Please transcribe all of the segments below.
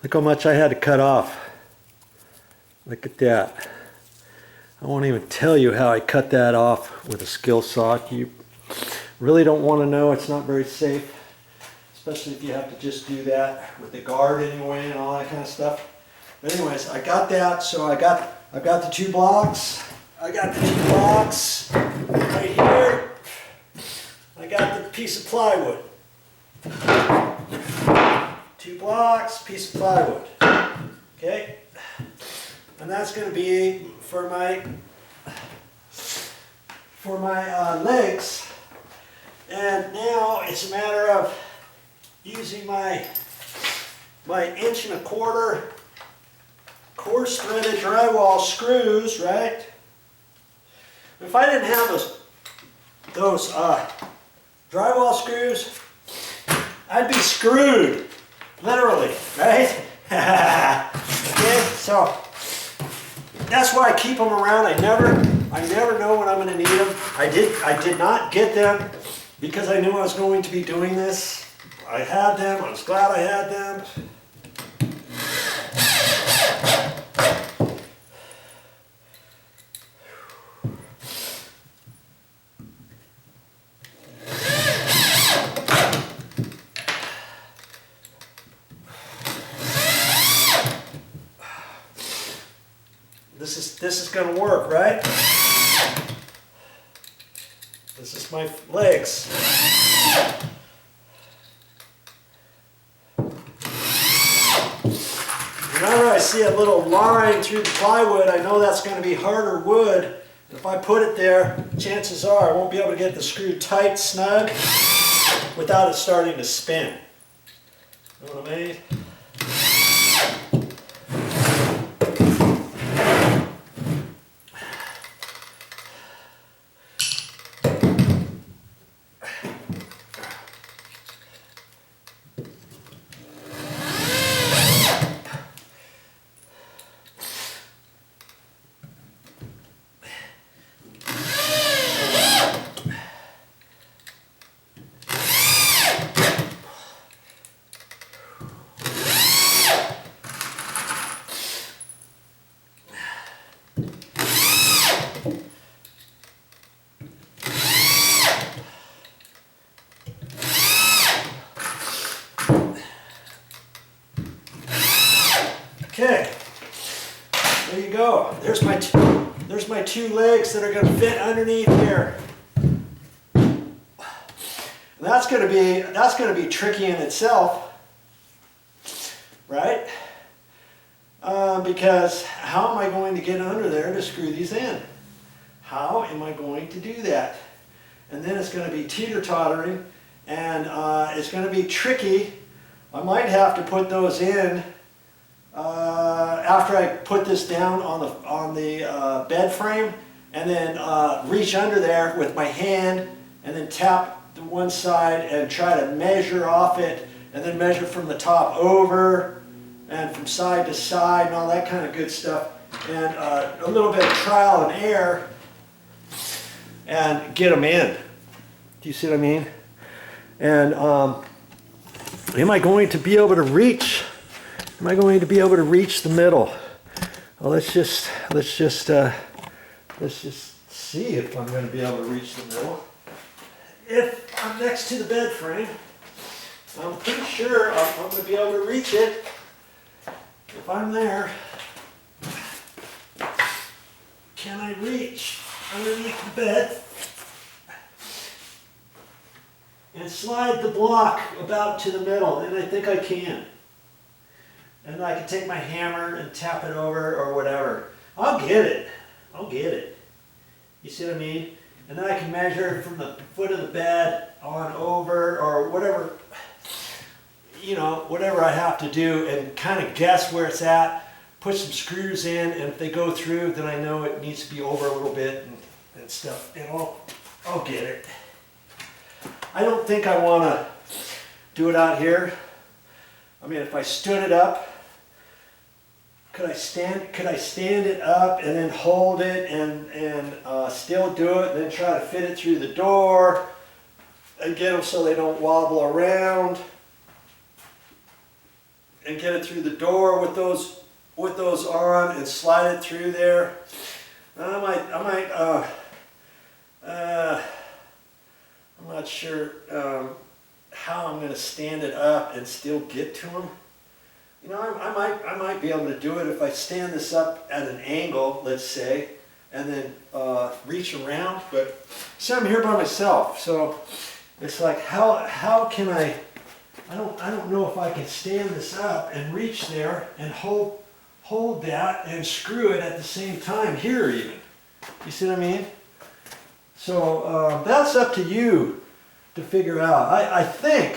Look how much I had to cut off. Look at that. I won't even tell you how I cut that off with a skill saw. You really don't want to know. It's not very safe, especially if you have to just do that with the guard anyway and all that kind of stuff. But anyways, I got that. So I've got the 2 blocks. I got the 2 blocks right here. I got the piece of plywood. 2 blocks, piece of plywood. Okay, and that's going to be for my legs. And now it's a matter of using my 1 1/4 coarse threaded drywall screws, right? If I didn't have those drywall screws, I'd be screwed, literally, right? Okay, so that's why I keep them around. I never know when I'm going to need them. I did not get them because I knew I was going to be doing this. I had them. I was glad I had them. This is going to work, right? This is my legs. Whenever I see a little line through the plywood, I know that's going to be harder wood. If I put it there, chances are I won't be able to get the screw tight, snug, without it starting to spin. Know what I mean? Okay, there you go. There's my 2 legs that are going to fit underneath here. And that's going to be tricky in itself, right? Because how am I going to get under there to screw these in? How am I going to do that? And then it's going to be teeter-tottering, and it's going to be tricky. I might have to put those in after I put this down on the bed frame, and then reach under there with my hand and then tap the one side and try to measure off it, and then measure from the top over and from side to side and all that kind of good stuff, and a little bit of trial and error and get them in. Do you see what I mean? And am I going to be able to reach? Am I going to be able to reach the middle? Well, let's just see if I'm going to be able to reach the middle. If I'm next to the bed frame, I'm pretty sure I'm going to be able to reach it. If I'm there, can I reach underneath the bed and slide the block about to the middle? And I think I can. And I can take my hammer and tap it over or whatever. I'll get it. I'll get it. You see what I mean? And then I can measure from the foot of the bed on over or whatever, you know, whatever I have to do, and kind of guess where it's at, put some screws in, and if they go through, then I know it needs to be over a little bit and stuff, and I'll get it. I don't think I want to do it out here. I mean, if I stood it up, could I stand it up and then hold it and still do it, and then try to fit it through the door and get them so they don't wobble around? and get it through the door with those on and slide it through there. I'm not sure how I'm going to stand it up and still get to them. You know, I might be able to do it if I stand this up at an angle, let's say, and then reach around. But see, I'm here by myself, so it's like how can I don't know if I can stand this up and reach there and hold that and screw it at the same time here even. You see what I mean? So that's up to you to figure out. I think,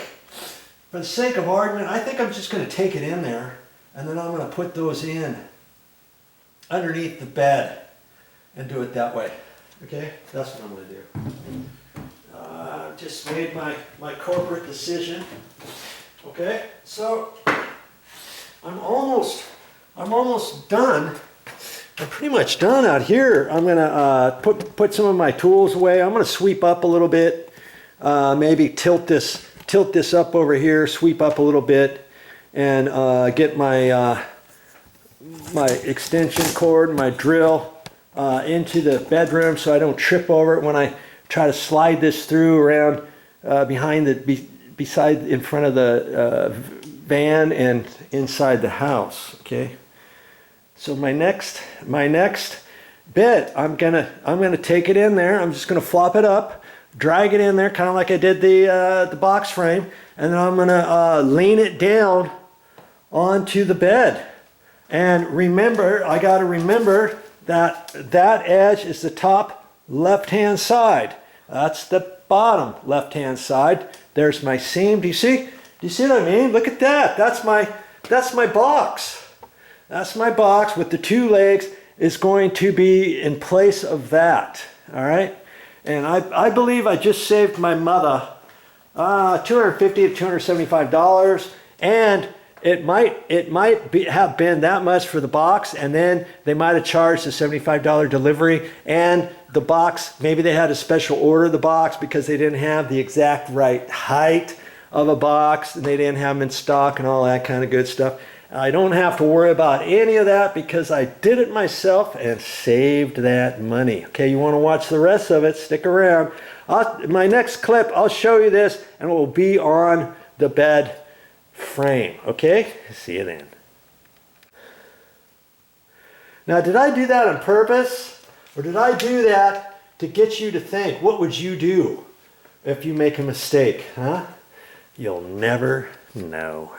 for the sake of argument, I think I'm just going to take it in there and then I'm going to put those in underneath the bed and do it that way. Okay? That's what I'm going to do. Just made my corporate decision. Okay? So I'm almost done. I'm pretty much done out here. I'm gonna put some of my tools away. I'm gonna sweep up a little bit, maybe tilt this up over here, sweep up a little bit, and get my my extension cord, my drill into the bedroom so I don't trip over it when I try to slide this through around behind in front of the van and inside the house. Okay. So my next bit, I'm gonna take it in there. I'm just gonna flop it up, drag it in there, kind of like I did the box frame, and then I'm gonna lean it down onto the bed. And remember, I gotta remember that edge is the top left-hand side. That's the bottom left-hand side. There's my seam. Do you see? Do you see what I mean? Look at that. That's my box. That's my box with the two legs is going to be in place of that. All right. And I believe I just saved my mother $250 to $275, and it might have been that much for the box, and then they might have charged a $75 delivery, and the box, maybe they had a special order of the box because they didn't have the exact right height of a box, and they didn't have them in stock and all that kind of good stuff. I don't have to worry about any of that because I did it myself and saved that money. Okay, you want to watch the rest of it, stick around. My next clip, I'll show you this, and it will be on the bed frame. Okay, see you then. Now, did I do that on purpose, or did I do that to get you to think, what would you do if you make a mistake? Huh? You'll never know.